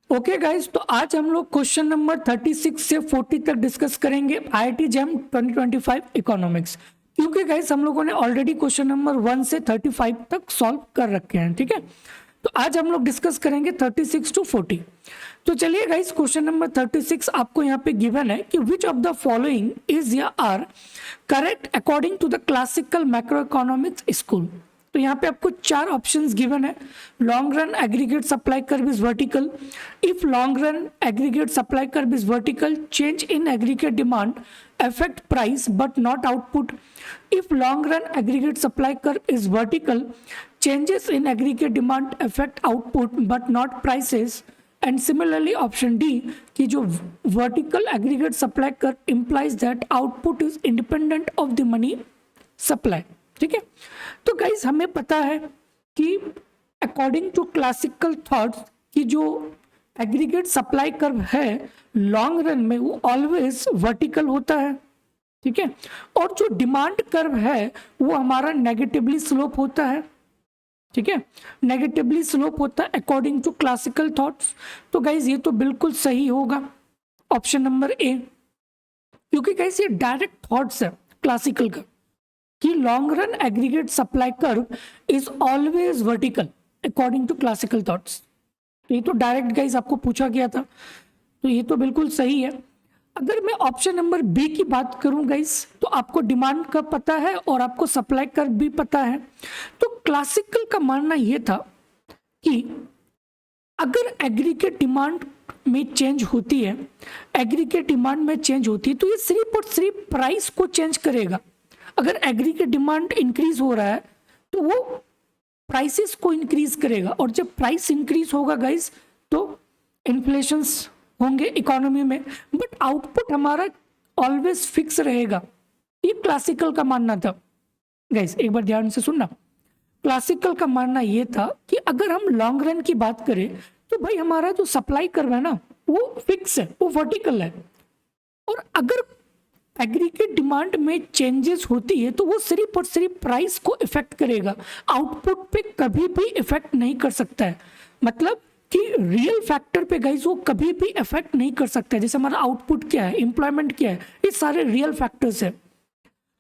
Okay guys, तो आज हम लोग क्वेश्चन नंबर 36 से 40 तक डिस्कस करेंगे आईआईटी जैम 2025 इकोनॉमिक्स। क्योंकि गाइस हम लोगों ने ऑलरेडी क्वेश्चन नंबर 1 से 35 तक सॉल्व कर रखे हैं, ठीक है। तो आज हम लोग डिस्कस करेंगे 36 टू 40। तो चलिए गाइस, क्वेश्चन नंबर 36 आपको यहाँ पे गिवन है कि which of the following is या are correct according to the classical macro economics school. तो यहाँ पे आपको चार ऑप्शंस गिवन है। Long run aggregate supply curve is vertical. If long run aggregate supply curve is vertical, change in aggregate demand affect price but not output. If long run aggregate supply curve is vertical, changes in aggregate demand affect output but not prices. And similarly option D कि जो vertical aggregate supply curve implies that output is independent of the money supply। ठीक है, तो guys हमें पता है कि according to classical thoughts कि जो एग्रीगेट सप्लाई कर्व है लॉन्ग रन में वो ऑलवेज वर्टिकल होता है, ठीक है। और जो डिमांड कर्व है वो हमारा नेगेटिवली स्लोप होता है, ठीक है, नेगेटिवली स्लोप होता है अकॉर्डिंग टू क्लासिकल थॉट्स। तो गाइज ये तो बिल्कुल सही होगा ऑप्शन नंबर ए, क्योंकि गाइज ये डायरेक्ट थॉट्स है क्लासिकल का कि long run aggregate supply curve is always vertical according to classical thoughts. तो ये तो डायरेक्ट गाइस आपको पूछा गया था, तो ये तो बिल्कुल सही है। अगर मैं ऑप्शन नंबर बी की बात करूं गाइस, तो आपको डिमांड का पता है और आपको सप्लाई कर्व भी पता है। तो क्लासिकल का मानना यह था कि अगर एग्रीगेट डिमांड में चेंज होती है, एग्रीगेट डिमांड में चेंज होती है तो ये सिर्फ और सिर्फ प्राइस को चेंज करेगा। अगर एग्रीगेट डिमांड इंक्रीज हो रहा है तो वो प्राइसेस को इंक्रीज करेगा, और जब प्राइस इंक्रीज होगा गाइस तो इन्फ्लेशंस होंगे इकोनॉमी में, बट आउटपुट हमारा ऑलवेज फिक्स रहेगा। ये क्लासिकल का मानना था गाइस, एक बार ध्यान से सुनना। क्लासिकल का मानना ये था कि अगर हम लॉन्ग रन की बात करें तो भाई हमारा जो सप्लाई कर्व है ना वो फिक्स है, वो वर्टिकल है, और अगर एग्रीगेट डिमांड में चेंजेस होती है तो वो सिर्फ और सिर्फ प्राइस को इफेक्ट करेगा, आउटपुट पे कभी भी इफेक्ट नहीं कर सकता है। मतलब कि रियल फैक्टर पे गाइस वो कभी भी इफेक्ट नहीं कर सकता है। जैसे हमारा आउटपुट क्या है, एम्प्लॉयमेंट क्या है, ये सारे रियल फैक्टर्स है।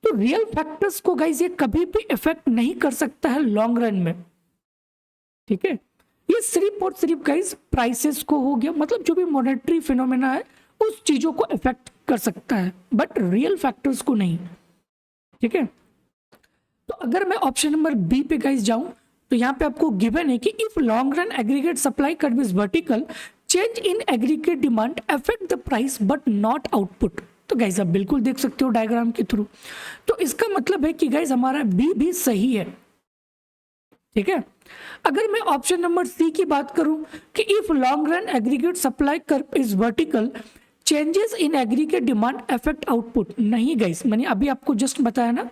तो रियल फैक्टर्स को गाइस ये कभी भी इफेक्ट नहीं कर सकता है लॉन्ग रन में, ठीक है। ये सिर्फ और सिर्फ गाइस प्राइसेस को हो गया, मतलब जो भी मॉनेटरी फिनोमेना है उस चीजों को इफेक्ट कर सकता है, बट रियल फैक्टर्स को नहीं, ठीक है। तो अगर मैं ऑप्शन नंबर बी पे गाइस जाऊं तो यहाँ पे आपको गिवन है कि if long run aggregate supply curve is vertical, change in aggregate demand affect the price but not output. तो गाइस आप बिल्कुल देख सकते हो डायग्राम के थ्रू, तो इसका मतलब है कि गाइस हमारा बी भी सही है, ठीक है। अगर मैं ऑप्शन नंबर सी की बात करूं कि if long run aggregate supply curve is vertical, changes in aggregate demand affect output, नहीं गाइस, मैंने अभी आपको जस्ट बताया ना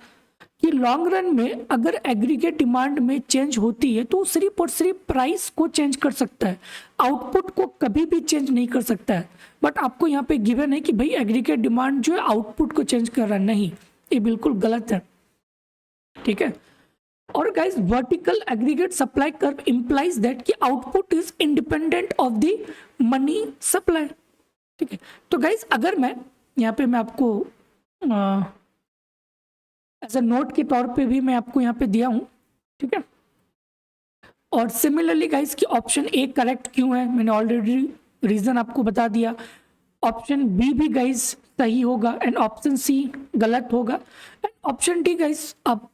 कि लॉन्ग रन में अगर एग्रीगेट डिमांड में चेंज होती है तो सिर्फ और सिर्फ प्राइस को चेंज कर सकता है, आउटपुट को कभी भी चेंज नहीं कर सकता है। बट आपको यहाँ पे गिवन है कि भाई एग्रीगेट डिमांड जो है आउटपुट को चेंज कर रहा है, नहीं, ये बिल्कुल गलत है, ठीक है। और guys vertical aggregate supply curve implies that कि output is independent of the money supply, ठीक है। तो गाइस अगर मैं यहाँ पे मैं आपको एज अ नोट के तौर पे भी मैं आपको यहाँ पे दिया हूँ, ठीक है। और सिमिलरली गाइस कि ऑप्शन ए करेक्ट क्यों है मैंने ऑलरेडी रीजन आपको बता दिया। ऑप्शन बी भी गाइस सही होगा एंड ऑप्शन सी गलत होगा, एंड ऑप्शन डी गाइस आप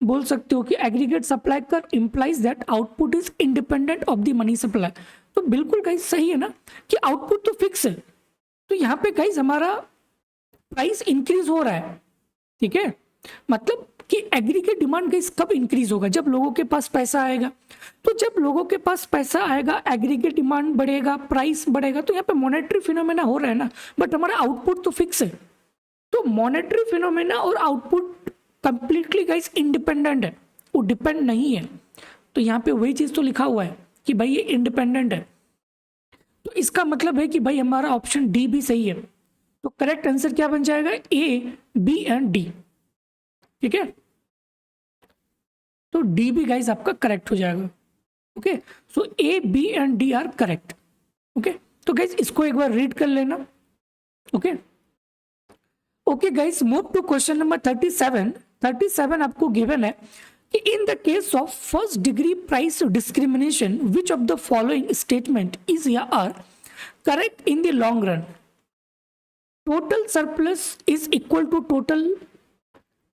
बोल सकते हो कि aggregate supply curve implies that output is independent of the money supply. तो बिल्कुल गाइस सही है ना कि आउटपुट तो फिक्स है, तो यहाँ पे गाइस हमारा प्राइस इंक्रीज हो रहा है, ठीक है। मतलब कि एग्रीगेट डिमांड गाइस कब इंक्रीज होगा, जब लोगों के पास पैसा आएगा। तो जब लोगों के पास पैसा आएगा एग्रीगेट डिमांड बढ़ेगा, प्राइस बढ़ेगा, तो यहाँ पे मॉनेटरी फिनोमेना हो रहा है ना, बट हमारा आउटपुट तो फिक्स है। तो मॉनेटरी फिनोमेना और आउटपुट कंप्लीटली गाइस इंडिपेंडेंट है, वो डिपेंड नहीं है। तो यहाँ पे वही चीज तो लिखा हुआ है कि भाई ये इंडिपेंडेंट है, तो इसका मतलब है कि भाई हमारा ऑप्शन डी भी सही है। तो करेक्ट आंसर क्या बन जाएगा, ए, बी एंड डी, ठीक है। तो डी भी गाइस आपका करेक्ट हो जाएगा, okay. So A, B and D are correct. Okay, तो गाइज इसको एक बार रीड कर लेना। Okay okay guys, move to question number 37। 37 आपको गिवन है कि in the case of first degree price discrimination which of the following statement is या are correct in the long run? Total surplus is equal to total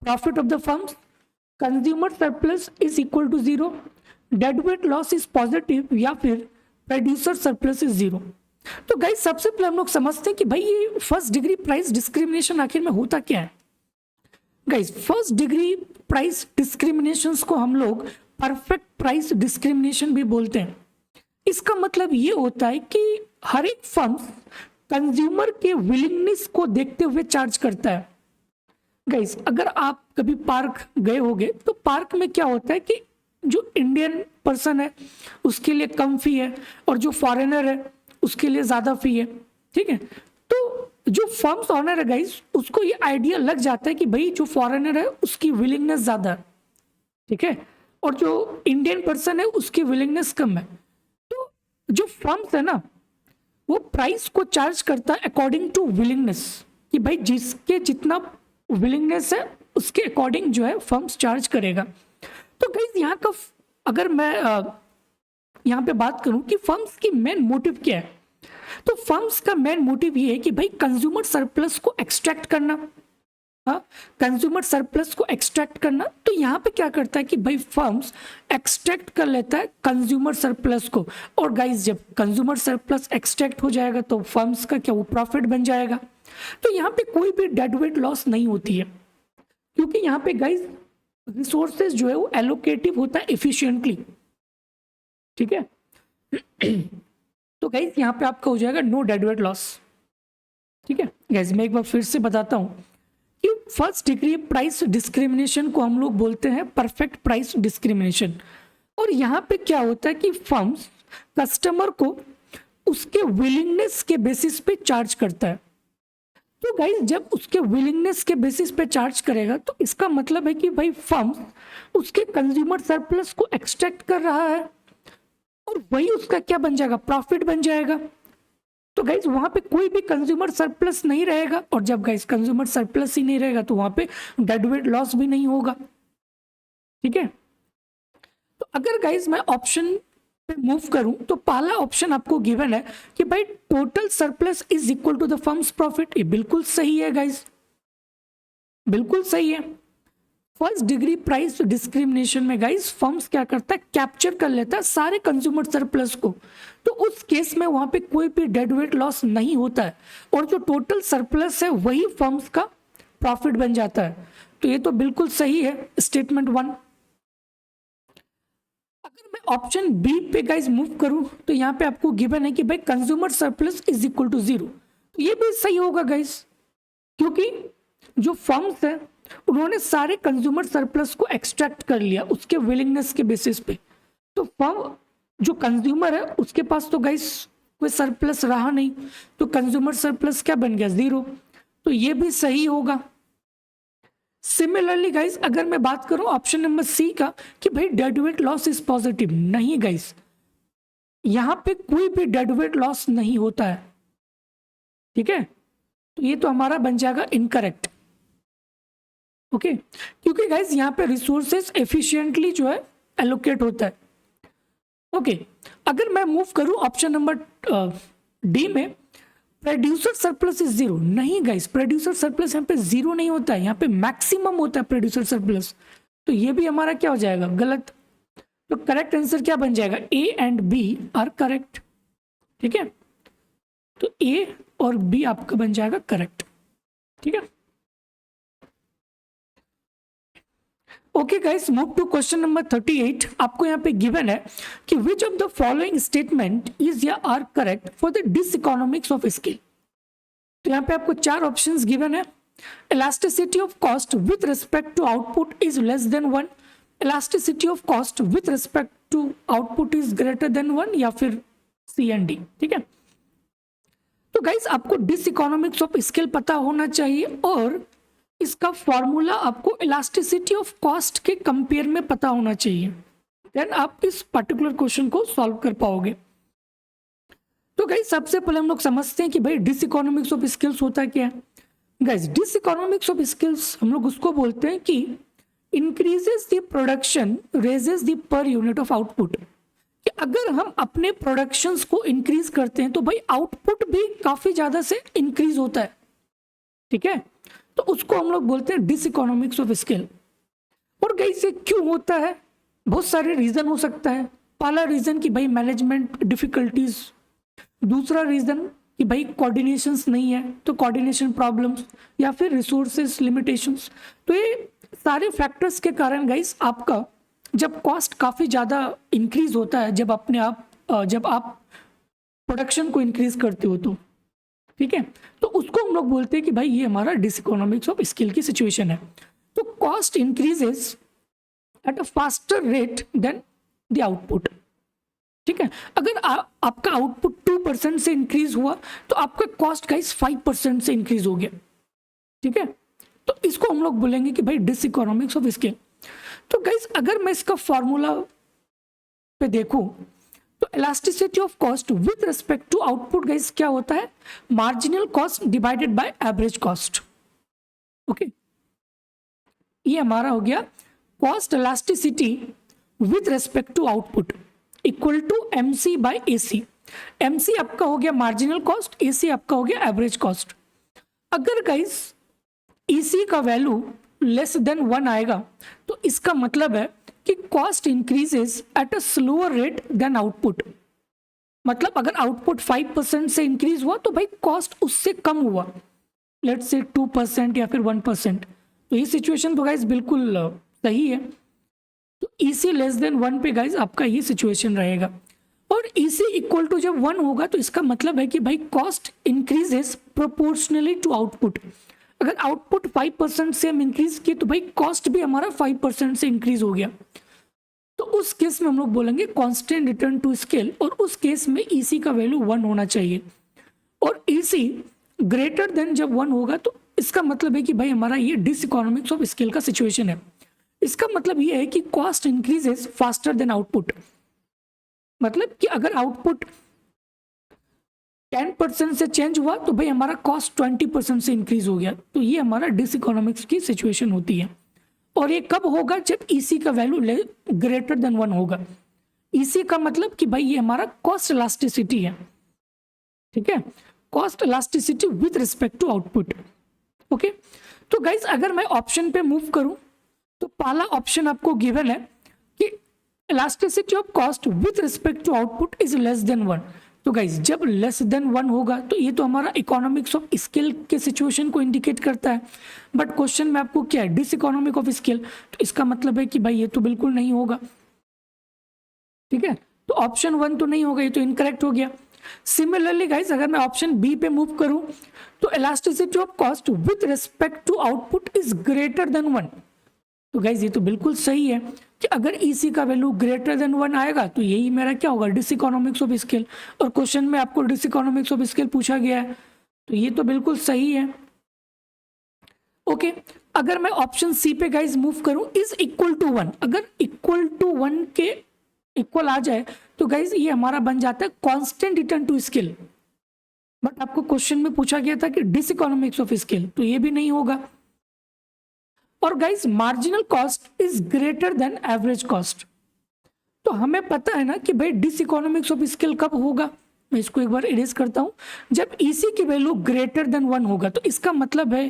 profit of the firms, consumer surplus is equal to zero, deadweight loss is positive, या फिर producer surplus is zero. तो guys सबसे पहले हम लोग समझते हैं कि भाई ये फर्स्ट डिग्री प्राइस डिस्क्रिमिनेशन आखिर में होता क्या है। Guys first degree price discrimination को हम लोग परफेक्ट प्राइस डिस्क्रिमिनेशन भी बोलते हैं। इसका मतलब ये होता है कि हर एक फर्म कंज्यूमर के विलिंगनेस को देखते हुए चार्ज करता है। गाइस अगर आप कभी पार्क गए होंगे तो पार्क में क्या होता है कि जो इंडियन पर्सन है उसके लिए कम फी है और जो फॉरेनर है उसके लिए ज्यादा फी है। ठीक है, तो जो फर्म्स ऑनर है गाइस उसको ये आइडिया लग जाता है कि भाई जो फॉरेनर है उसकी विलिंगनेस ज्यादा है, ठीक है, और जो इंडियन पर्सन है उसकी विलिंगनेस कम है। तो जो फर्म्स है ना वो प्राइस को चार्ज करता है अकॉर्डिंग टू विलिंगनेस, कि भाई जिसके जितना विलिंगनेस है उसके अकॉर्डिंग जो है फर्म्स चार्ज करेगा। तो गाइस यहाँ का अगर मैं यहाँ पे बात करूं कि फर्म्स की मेन मोटिव क्या है, तो फर्म्स का मेन मोटिव ये है कि भाई कंज्यूमर सरप्लस को एक्सट्रैक्ट करना। हाँ, कंज्यूमर सरप्लस को एक्सट्रैक्ट करना। तो यहाँ पे क्या करता है कि भाई फर्म्स एक्सट्रैक्ट कर लेता है कंज्यूमर सरप्लस को, और गाइस जब कंज्यूमर सरप्लस एक्सट्रैक्ट हो जाएगा तो फर्म्स का क्या वो प्रॉफिट बन जाएगा। तो यहाँ पे कोई भी डेडवेट लॉस नहीं होती है, क्योंकि यहाँ पे गाइस रिसोर्सेज जो है वो एलोकेटिव होता है एफिशिएंटली। ठीक है, तो गाइस यहाँ पे आपका हो जाएगा नो डेडवेट लॉस। ठीक है गाइस, मैं एक बार फिर से बताता हूँ कि फर्स्ट डिग्री प्राइस डिस्क्रिमिनेशन को हम लोग बोलते हैं परफेक्ट प्राइस डिस्क्रिमिनेशन। और यहाँ पे क्या होता है कि फर्म्स कस्टमर को उसके विलिंगनेस के बेसिस पे चार्ज करता है। तो गाइस जब उसके विलिंगनेस के बेसिस पे चार्ज करेगा तो इसका मतलब है कि भाई फर्म्स उसके कंज्यूमर सरप्लस को एक्सट्रैक्ट कर रहा है और वही उसका क्या बन जाएगा, प्रॉफिट बन जाएगा। तो गाइस वहां पे कोई भी कंज्यूमर सरप्लस नहीं रहेगा, और जब गाइस कंज्यूमर सरप्लस ही नहीं रहेगा तो वहां पे डेडवेट लॉस भी नहीं होगा। ठीक है, तो अगर गाइस मैं ऑप्शन पे मूव करूं तो पहला ऑप्शन आपको गिवन है कि भाई total surplus is equal to the firm's profit. ये बिल्कुल सही है गाइस, बिल्कुल सही है। फर्स्ट डिग्री प्राइस डिस्क्रिमिनेशन में गाइस फर्म्स क्या करता है, कैप्चर कर लेता है सारे कंज्यूमर सरप्लस को। तो उस केस में वहां पे कोई भी डेडवेट लॉस नहीं होता है, और जो टोटल सरप्लस है वही फर्म्स का प्रॉफिट बन जाता है। तो ये तो बिल्कुल सही है स्टेटमेंट 1। अगर मैं ऑप्शन बी पे गाइस मूव करूं तो यहाँ पे आपको गिवन है कि भाई consumer surplus is equal to zero. तो ये भी सही होगा गाइस, क्योंकि जो फर्म्स है उन्होंने सारे कंज्यूमर सरप्लस को एक्सट्रैक्ट कर लिया उसके विलिंगनेस के बेसिस पे। तो फर्म जो कंज्यूमर है उसके पास तो गाइस कोई सरप्लस रहा नहीं, तो कंज्यूमर सरप्लस क्या बन गया, जीरो। तो ये भी सही होगा। सिमिलरली गाइस अगर मैं बात करूं ऑप्शन नंबर सी का कि भाई डेडवेट लॉस इज पॉजिटिव, नहीं गाइस यहां पे कोई भी डेडवेट लॉस नहीं होता है। ठीक है, तो ये तो हमारा बन जाएगा इनकरेक्ट। ओके, क्योंकि गाइस यहाँ पे रिसोर्सेज एफिशिएंटली जो है एलोकेट होता है। ओके, अगर मैं मूव करूं ऑप्शन नंबर डी में प्रोड्यूसर सरप्लस इज जीरो, नहीं गाइस प्रोड्यूसर सरप्लस यहाँ पे जीरो नहीं होता है, यहाँ पे मैक्सिमम होता है प्रोड्यूसर सरप्लस। तो ये भी हमारा क्या हो जाएगा, गलत। तो करेक्ट आंसर क्या बन जाएगा, A and B are correct. ठीक है, तो ए और बी आपका बन जाएगा करेक्ट। ठीक है, okay guys, move to question number 38। आपको यहाँ पे गिवन है कि which of the following statement is या are correct for the diseconomics of scale. तो यहाँ पे आपको चार ऑप्शंस गिवन है। Elasticity of cost with respect to output is less than 1, elasticity of cost with respect to output is greater than 1, या फिर सी and D. ठीक है, तो गाइस आपको डिसइकोनॉमिक्स ऑफ स्केल पता होना चाहिए और इसका फॉर्मूला आपको इलास्टिसिटी ऑफ कॉस्ट के कंपेयर में पता होना चाहिए, देन आप इस पर्टिकुलर क्वेश्चन को सॉल्व कर पाओगे। तो गाइस सबसे पहले हम लोग समझते हैं कि भाई डिसइकोनॉमिक्स ऑफ स्किल्स होता क्या है। गाइस डिसइकोनॉमिक्स ऑफ स्किल्स हम लोग उसको बोलते हैं कि increases the production raises the per unit of output. कि अगर हम अपने प्रोडक्शंस को इंक्रीज करते हैं तो भाई आउटपुट भी काफी ज्यादा से इंक्रीज होता है, ठीक है। तो उसको हम लोग बोलते हैं डिसइकोनॉमिक्स ऑफ स्किल। और गाइस ये क्यों होता है, बहुत सारे रीजन हो सकता है। पहला रीजन कि भाई मैनेजमेंट डिफिकल्टीज, दूसरा रीजन कि भाई कोऑर्डिनेशंस नहीं है तो कोऑर्डिनेशन प्रॉब्लम्स, या फिर रिसोर्सेज लिमिटेशंस। तो ये सारे फैक्टर्स के कारण गाइस आपका जब कॉस्ट काफ़ी ज़्यादा इंक्रीज होता है, जब आप प्रोडक्शन को इंक्रीज करते हो तो, ठीक है। तो उसको हम लोग बोलते हैं कि भाई ये हमारा डिसइकोनॉमिक्स ऑफ स्किल की सिचुएशन है। तो cost increases at a faster rate than the output, ठीक है। अगर आपका आउटपुट 2% से इंक्रीज हुआ तो आपका कॉस्ट गाइस 5% से इंक्रीज हो गया, ठीक है। तो इसको हम लोग बोलेंगे कि भाई डिसइकोनॉमिक्स ऑफ स्किल। तो गाइस अगर मैं इसका फॉर्मूला पे देखूं तो elasticity of cost with respect to output guys क्या होता है, marginal cost divided by average cost. Okay, ये हमारा हो गया cost elasticity with respect to output equal to MC by AC। MC आपका हो गया मार्जिनल कॉस्ट, AC आपका हो गया एवरेज कॉस्ट। अगर गाइस EC का वैल्यू लेस देन 1 आएगा तो इसका मतलब है कि cost increases at a slower rate than output. मतलब अगर आउटपुट 5% से इंक्रीज हुआ तो भाई कॉस्ट उससे कम हुआ, लेट्स से 2% या फिर 1%। तो ये सिचुएशन तो गाइस बिल्कुल सही है। तो EC लेस देन 1 पे गाइस आपका ये सिचुएशन रहेगा। और EC इक्वल टू जब 1 होगा तो इसका मतलब है कि भाई cost increases proportionally to output. अगर आउटपुट 5% से हम इंक्रीज किए तो भाई कॉस्ट भी हमारा 5% से इंक्रीज हो गया। तो उस केस में हम लोग बोलेंगे कांस्टेंट रिटर्न टू स्केल, और उस केस में EC का वैल्यू 1 होना चाहिए। और EC ग्रेटर देन जब 1 होगा तो इसका मतलब है कि भाई हमारा ये डिसइकोनॉमिक्स ऑफ स्केल का सिचुएशन है। इसका मतलब ये है कि cost increases faster than output. मतलब कि अगर आउटपुट 10% से चेंज हुआ तो भाई हमारा कॉस्ट 20% से इंक्रीज हो गया। तो ये हमारा डिसइकोनॉमिक्स की सिचुएशन होती है। और ये कब होगा, जब EC का वैल्यू ग्रेटर देन 1 होगा। EC का मतलब कि भाई ये हमारा कॉस्ट इलास्टिसिटी है, ठीक है, cost elasticity with respect to output. Okay, तो गाइस अगर मैं ऑप्शन पे मूव करूं तो पहला ऑप्शन आपको गिवन है कि elasticity of cost with respect to output is less than 1। तो गाइज जब लेस देन 1 होगा तो ये तो हमारा इकोनॉमिक्स ऑफ स्केल के सिचुएशन को इंडिकेट करता है। बट क्वेश्चन में आपको क्या है, डिसइकोनॉमिक ऑफ स्केल। तो इसका मतलब है कि भाई ये तो बिल्कुल नहीं होगा, ठीक है। तो ऑप्शन 1 तो नहीं होगा, ये तो इनकरेक्ट हो गया। सिमिलरली गाइज अगर मैं ऑप्शन बी पे मूव करूं तो elasticity of cost with respect to output is greater than 1। तो गाइज ये तो बिल्कुल सही है कि अगर EC का वैल्यू ग्रेटर देन 1 आएगा तो यही मेरा क्या होगा, डिसइकोनॉमिक्स ऑफ स्केल। और क्वेश्चन में आपको डिसइकोनॉमिक्स ऑफ स्केल पूछा गया है तो ये तो बिल्कुल सही है। ओके, अगर मैं ऑप्शन सी पे गाइज मूव करूं इज इक्वल टू 1, अगर इक्वल टू 1 के इक्वल आ जाए तो गाइज ये हमारा बन जाता है constant return to scale. But आपको क्वेश्चन में पूछा गया था कि डिसइकोनॉमिक्स ऑफ स्केल, तो ये भी नहीं होगा। और guys marginal cost is greater then average cost. तो हमें पता है ना कि भाई डिसइकोनॉमिक्स ऑफ स्केल कब होगा। मैं इसको एक बार इरेज करता हूं, जब EC की वैल्यू ग्रेटर देन 1 होगा। तो इसका मतलब है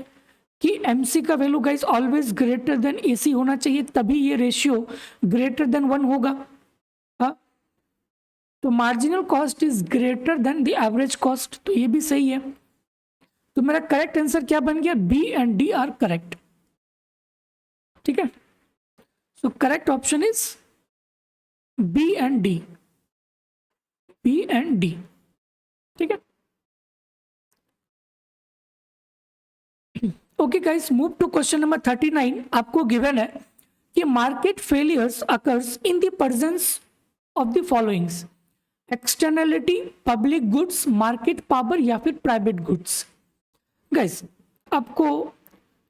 कि MC का value guys always greater than AC होना चाहिए, तभी ये रेशियो ग्रेटर देन 1 होगा। हाँ, तो marginal cost is greater then the average cost, तो ये भी सही है। तो मेरा करेक्ट आंसर क्या बन गया, B and D are correct, ठीक है। So correct option is B and D, B and D, ठीक है। Okay guys, move to question number 39। आपको गिवन है कि market failures occurs in the presence of the followings, externality, public goods, market power या फिर private goods. Guys आपको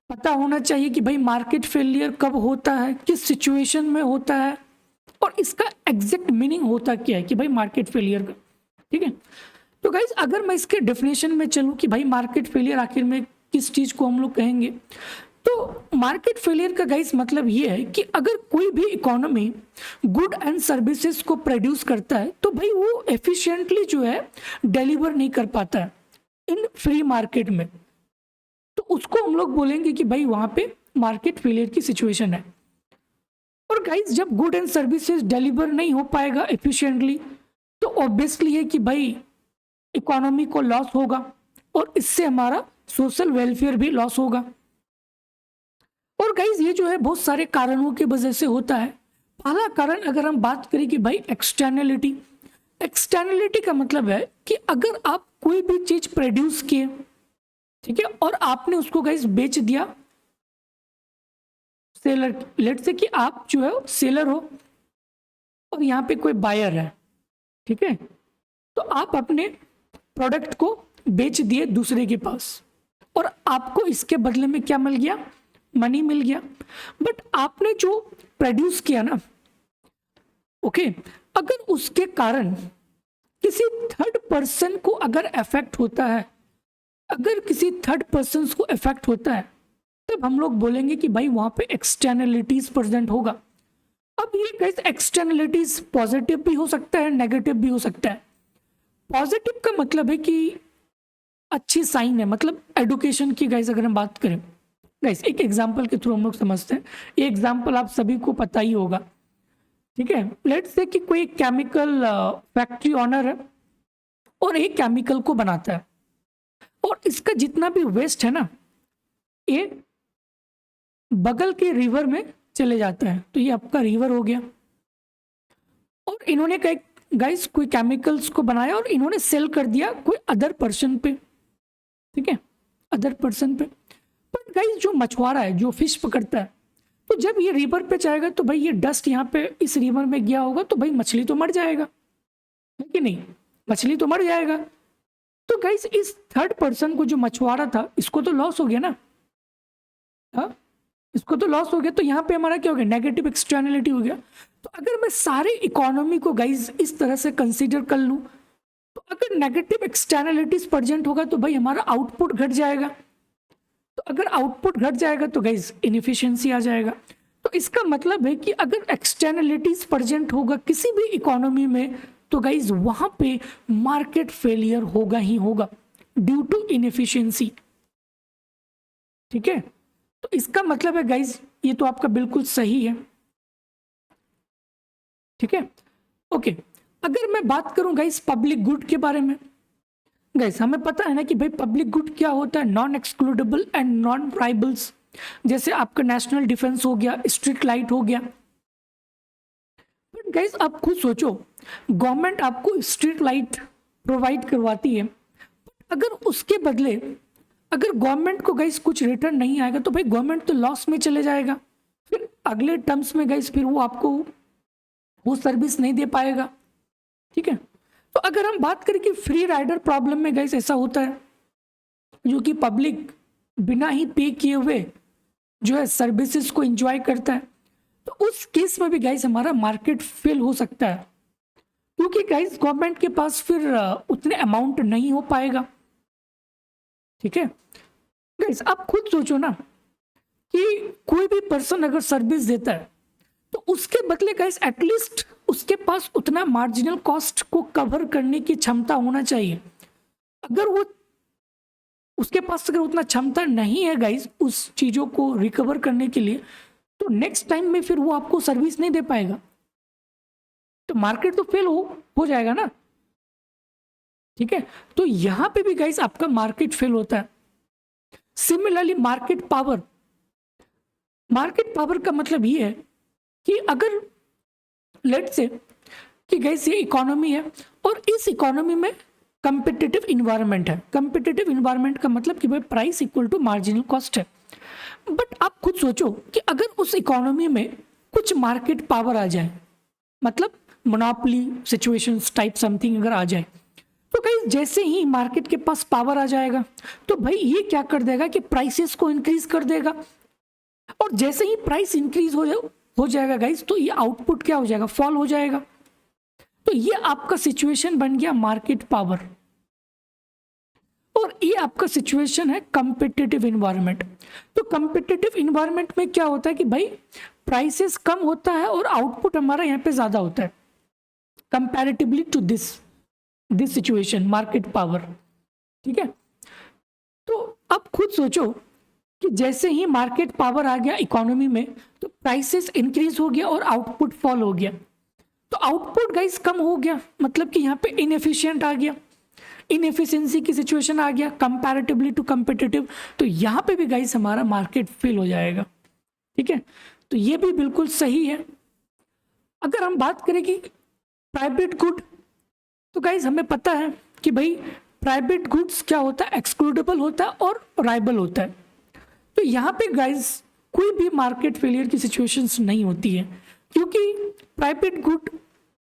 पता होना चाहिए कि भाई मार्केट फेलियर कब होता है, किस सिचुएशन में होता है, और इसका एग्जैक्ट मीनिंग होता क्या है कि भाई मार्केट फेलियर का, ठीक है। तो गाइज अगर मैं इसके डेफिनेशन में चलूँ कि भाई मार्केट फेलियर आखिर में किस चीज़ को हम लोग कहेंगे, तो मार्केट फेलियर का गाइज मतलब ये है कि अगर कोई भी इकोनॉमी गुड एंड सर्विसेज को प्रोड्यूस करता है तो भाई वो एफिशिएंटली जो है डिलीवर नहीं कर पाता है इन फ्री मार्केट में, तो उसको हम लोग बोलेंगे कि भाई वहाँ पे मार्केट फेलियर की सिचुएशन है। और गाइज जब गुड एंड सर्विसेज डिलीवर नहीं हो पाएगा एफिशिएंटली तो ऑब्वियसली है कि भाई इकोनॉमी को लॉस होगा और इससे हमारा सोशल वेलफेयर भी लॉस होगा। और गाइज ये जो है बहुत सारे कारणों की वजह से होता है। पहला कारण अगर हम बात करें कि भाई एक्सटर्नलिटी, एक्सटर्नलिटी का मतलब है कि अगर आप कोई भी चीज प्रोड्यूस किए, ठीक है, और आपने उसको गाइज बेच दिया सेलर, लेट से कि आप जो है सेलर हो और यहाँ पे कोई बायर है, ठीक है, तो आप अपने प्रोडक्ट को बेच दिए दूसरे के पास और आपको इसके बदले में क्या मिल गया, मनी मिल गया। बट आपने जो प्रोड्यूस किया ना, ओके, अगर उसके कारण किसी थर्ड पर्सन को अगर इफेक्ट होता है, अगर किसी थर्ड पर्सन को इफेक्ट होता है तब हम लोग बोलेंगे कि भाई वहां पे एक्सटर्नलिटीज प्रेजेंट होगा। अब ये गाइस एक्सटर्नलिटीज पॉजिटिव भी हो सकता है, नेगेटिव भी हो सकता है। पॉजिटिव का मतलब है कि अच्छी साइन है, मतलब एडुकेशन की गाइस अगर हम बात करें, गाइस एक एग्जांपल के थ्रू हम लोग समझते हैं। ये एग्जांपल आप सभी को पता ही होगा, ठीक है। लेट्स से कि कोई केमिकल फैक्ट्री ऑनर है और एक केमिकल को बनाता है और इसका जितना भी वेस्ट है ना, ये बगल के रिवर में चले जाता है, तो ये आपका रिवर हो गया। और इन्होंने कहा गाइस कोई केमिकल्स को बनाया और इन्होंने सेल कर दिया कोई अदर पर्सन पे, ठीक है, अदर पर्सन पे। बट गाइस जो मछुआरा है, जो फिश पकड़ता है, तो जब ये रिवर पे जाएगा तो भाई ये डस्ट यहाँ पे इस रिवर में गया होगा तो भाई मछली तो मर जाएगा, है कि नहीं, मछली तो मर जाएगा। तो गाइस इस थर्ड पर्सन को जो मछुआरा था इसको तो लॉस हो गया ना, हाँ, इसको तो लॉस हो गया। तो यहाँ पे हमारा क्या हो गया, नेगेटिव एक्सटर्नलिटी हो गया। तो अगर मैं सारे इकोनॉमी को गाइज इस तरह से कंसीडर कर लूँ तो अगर नेगेटिव एक्सटर्नलिटीज प्रेजेंट होगा तो भाई हमारा आउटपुट घट जाएगा। तो अगर आउटपुट घट जाएगा तो गाइज इनएफिशिएंसी आ जाएगा। तो इसका मतलब है कि अगर एक्सटर्नलिटीज प्रेजेंट होगा किसी भी इकोनॉमी में तो गाइज वहां पे मार्केट फेलियर होगा ही होगा ड्यू टू इनएफिशिएंसी, ठीक है। तो इसका मतलब है गाइज ये तो आपका बिल्कुल सही है, ठीक है, ओके। अगर मैं बात करूं गाइज पब्लिक गुड के बारे में, गाइज हमें पता है ना कि भाई पब्लिक गुड क्या होता है, नॉन एक्सक्लूडेबल एंड नॉन प्राइबल्स। जैसे आपका नेशनल डिफेंस हो गया, स्ट्रीट लाइट हो गया। बट गाइज आप खुद सोचो, गवर्नमेंट आपको स्ट्रीट लाइट प्रोवाइड करवाती है, अगर उसके बदले अगर गवर्नमेंट को गाइस कुछ रिटर्न नहीं आएगा तो भाई गवर्नमेंट तो लॉस में चले जाएगा। फिर अगले टर्म्स में गाइस फिर वो आपको वो सर्विस नहीं दे पाएगा, ठीक है। तो अगर हम बात करें कि फ्री राइडर प्रॉब्लम में गाइस ऐसा होता है जो कि पब्लिक बिना ही पे किए हुए जो है सर्विसेज को एंजॉय करता है, तो उस केस में भी गाइस हमारा मार्केट फेल हो सकता है, क्योंकि गाइस गवर्नमेंट के पास फिर उतने अमाउंट नहीं हो पाएगा, ठीक है। गाइस आप खुद सोचो ना कि कोई भी पर्सन अगर सर्विस देता है तो उसके बदले गाइस एटलीस्ट उसके पास उतना मार्जिनल कॉस्ट को कवर करने की क्षमता होना चाहिए। अगर वो उसके पास अगर उतना क्षमता नहीं है गाइस उस चीजों को रिकवर करने के लिए, तो नेक्स्ट टाइम में फिर वो आपको सर्विस नहीं दे पाएगा, तो मार्केट तो फेल हो जाएगा ना, ठीक है। तो यहां पे भी गाइस आपका मार्केट फेल होता है। Similarly market power, market power का मतलब ये है कि अगर लेट से कि गाइस ये इकोनॉमी है और इस इकोनॉमी में कंपिटिटिव इन्वायरमेंट है। कंपिटिटिव इन्वायरमेंट का मतलब कि भाई price equal to marginal cost है। बट आप खुद सोचो कि अगर उस इकोनॉमी में कुछ मार्केट पावर आ जाए, मतलब मोनोपोली सिचुएशंस टाइप समथिंग अगर आ जाए, तो गाइस जैसे ही मार्केट के पास पावर आ जाएगा तो भाई ये क्या कर देगा कि प्राइसेस को इंक्रीज कर देगा, और जैसे ही प्राइस इंक्रीज हो जाएगा गाइस तो ये आउटपुट क्या हो जाएगा, फॉल हो जाएगा। तो ये आपका सिचुएशन बन गया मार्केट पावर, ये आपका सिचुएशन है कंपिटिटिव इन्वायरमेंट। तो कंपिटिटिव इन्वायरमेंट में क्या होता है कि भाई प्राइसेस कम होता है और आउटपुट हमारा यहाँ पे ज़्यादा होता है comparatively to this situation market power. ठीक है, तो अब खुद सोचो कि जैसे ही मार्केट पावर आ गया इकोनॉमी में तो प्राइसेस इंक्रीज हो गया और आउटपुट फॉल हो गया। तो आउटपुट गाइस कम हो गया, मतलब कि यहाँ पे इनएफिशिएंट आ गया, इनएफिशिएंसी की सिचुएशन आ गया कंपैरेटिवली टू कम्पिटिटिव। तो यहाँ पे भी गाइस हमारा मार्केट फेल हो जाएगा। ठीक है, तो ये भी बिल्कुल सही है। अगर हम बात करें कि प्राइवेट गुड, तो गाइस हमें पता है कि भाई प्राइवेट गुड्स क्या होता है, एक्सक्लूडेबल होता है और राइबल होता है। तो यहाँ पे गाइस कोई भी मार्केट फेलियर की सिचुएशंस नहीं होती है, क्योंकि प्राइवेट गुड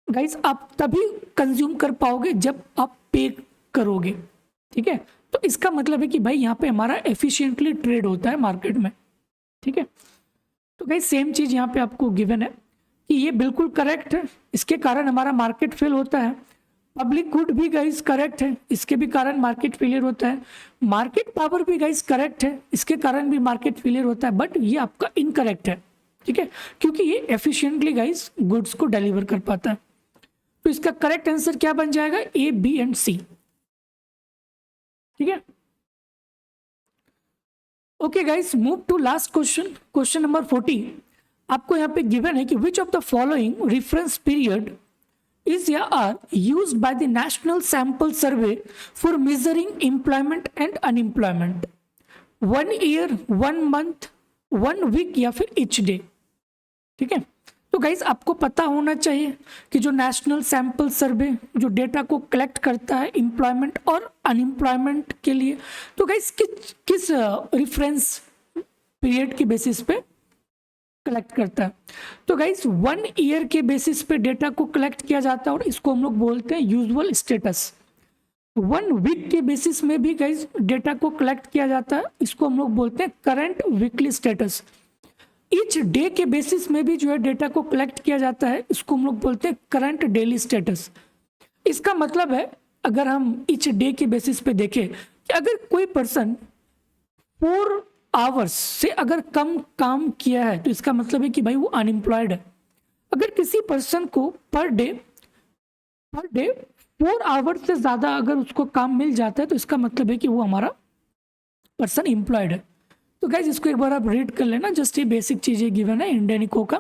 गाइस आप तभी कंज्यूम कर पाओगे जब आप पे करोगे। ठीक है, तो इसका मतलब है कि भाई यहाँ पे हमारा एफिशिएंटली ट्रेड होता है मार्केट में। ठीक है, तो गाइस सेम चीज़ यहाँ पे आपको गिवन है कि ये बिल्कुल करेक्ट है, इसके कारण हमारा मार्केट फेल होता है। पब्लिक गुड भी गाइस करेक्ट है, इसके भी कारण मार्केट फेलियर होता है। मार्केट पावर भी गाइस करेक्ट है, इसके कारण भी मार्केट फेलियर होता है, बट ये आपका इनकरेक्ट है। ठीक है, क्योंकि ये एफिशिएंटली गाइस गुड्स को डिलीवर कर पाता है। तो इसका करेक्ट आंसर क्या बन जाएगा, ए, बी एंड सी। ठीक है, okay guys, move to last question, question number 40। आपको यहाँ पे गिवन है कि which of the following reference period is या are used by the National Sample Survey for measuring employment and unemployment? 1 year, 1 month, 1 week या फिर each day? ठीक है, तो गाइस आपको पता होना चाहिए कि जो नेशनल सैंपल सर्वे जो डेटा को कलेक्ट करता है एम्प्लॉयमेंट और अनएम्प्लॉयमेंट के लिए, तो गाइस किस रेफरेंस पीरियड के बेसिस पे कलेक्ट करता है। तो गाइस 1 ईयर के बेसिस पे डेटा को कलेक्ट किया जाता है और इसको हम लोग बोलते हैं यूजुअल स्टेटस। 1 वीक के बेसिस में भी गाइस डेटा को कलेक्ट किया जाता है, इसको हम लोग बोलते हैं current weekly status. Each day के बेसिस में भी जो है डेटा को कलेक्ट किया जाता है, इसको हम लोग बोलते हैं करंट डेली स्टेटस। इसका मतलब है अगर हम ईच डे के बेसिस पे देखें कि अगर कोई पर्सन 4 आवर्स से अगर कम काम किया है तो इसका मतलब है कि भाई वो अनएम्प्लॉयड है। अगर किसी पर्सन को पर डे 4 आवर्स से ज़्यादा अगर उसको काम मिल जाता है तो इसका मतलब है कि वो हमारा पर्सन एम्प्लॉयड है। तो गाइस इसको एक बार आप रीड कर लेना, जस्ट ये बेसिक चीज़ें गिवन है इंडियन इको का।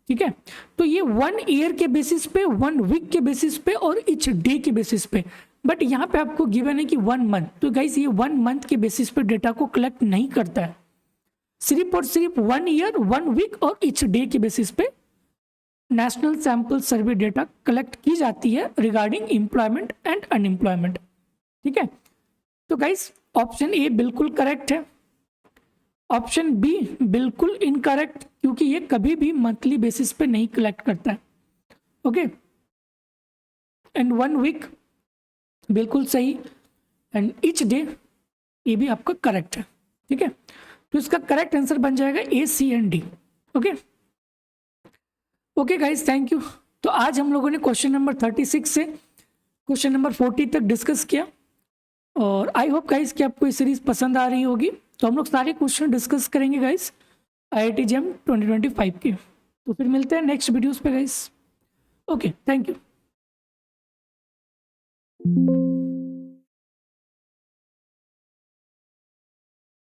ठीक है, तो ये 1 ईयर के बेसिस पे, 1 वीक के बेसिस पे और ईच डे के बेसिस पे, बट यहाँ पे आपको गिवन है कि 1 मंथ। तो गाइस ये 1 मंथ के बेसिस पे डेटा को कलेक्ट नहीं करता है, सिर्फ और सिर्फ 1 ईयर, 1 वीक और ईच डे के बेसिस पे national sample survey data collect की जाती है रिगार्डिंग एम्प्लॉयमेंट एंड अनएम्प्लॉयमेंट। ठीक है, तो गाइस ऑप्शन ए बिल्कुल करेक्ट है, ऑप्शन बी बिल्कुल इनकरेक्ट, क्योंकि ये कभी भी मंथली बेसिस पे नहीं कलेक्ट करता है। ओके, एंड 1 वीक बिल्कुल सही, एंड ईच डे ये भी आपका करेक्ट है। ठीक है, तो इसका करेक्ट आंसर बन जाएगा A, C and D. Okay okay guys, thank you. तो आज हम लोगों ने क्वेश्चन नंबर 36 से क्वेश्चन नंबर 40 तक डिस्कस किया, और आई होप गाइस कि आपको ये सीरीज पसंद आ रही होगी। तो हम लोग सारे क्वेश्चन डिस्कस करेंगे गाइस IIT JEM 2025 के। तो फिर मिलते हैं नेक्स्ट वीडियोस पे गाइस। Okay, thank you.